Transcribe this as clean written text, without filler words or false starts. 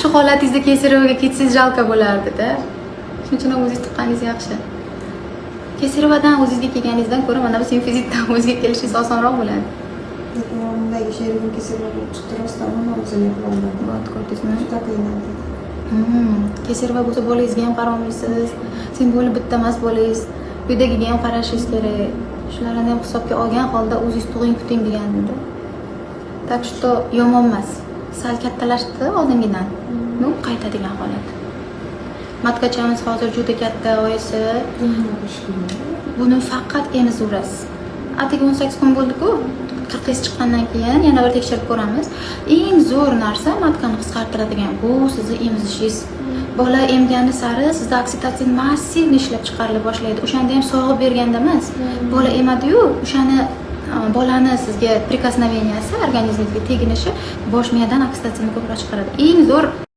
shu holatingizda Keserovaga ketsangiz jalka bo'lardi-da. Shuning uchun o'zingiz tuqqaningiz yaxshi. Keserovadan o'zingizga kelganingizdan ko'ra mana bu Simfizitdan o'zingizga kelishingiz osonroq bo'ladi. Undagi sherigim Keserova chiqdi rostdan uni o'zini qilolmadi. Bot ko'rdingizmi? Juda qiynaldi. Keserova bo'lsa bolangizga ham qarolmaysiz. Sen bo'lib bitta emas bolangiz. Uydagiga ham qarashingiz kerak. Shularni ham hisobga olgan holda o'zingiz tug'ing kuting degandim-da. Так что yomon emas. Sal kattalashdi oldingidan. Nu qaytadigan holat. Matkachamiz hozir juda katta oyisi. Buni faqat emizurasiz. Atigi 18 kun bo'ldi-ku. 40 chiqqandan keyin yana bir tekshirib ko'ramiz. Eng zo'r narsa matkani qisqartiradigan bu sizni emizishingiz. Bola emgani sari sizda oksitotsin massivni ishlab chiqarila boshlaydi. O'shanda ham sog'ib berganda emas. Bola emadi-yu, o'shani bolani sizga prikosnoveniyasi organizmingizga teginishi bosh miyadan oksitotsinni ko'proq chiqaradi. Eng zo'r